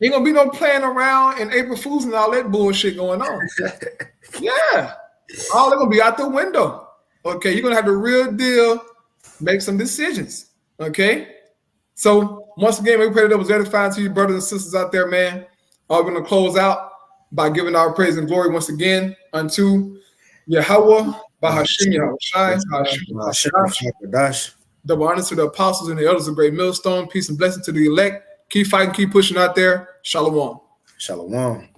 Ain't gonna be no playing around and April Fools and all that bullshit going on. Yeah, all they're gonna be out the window. Okay, you're gonna have the real deal, make some decisions. Okay, so once again, we pray that it was edifying to you, brothers and sisters out there, man. We're gonna close out by giving our praise and glory once again unto Yahweh, Bahashim Yahushai, double honor to the apostles and the elders of Great Millstone. Peace and blessing to the elect. Keep fighting, keep pushing out there. Shalom. Shalom.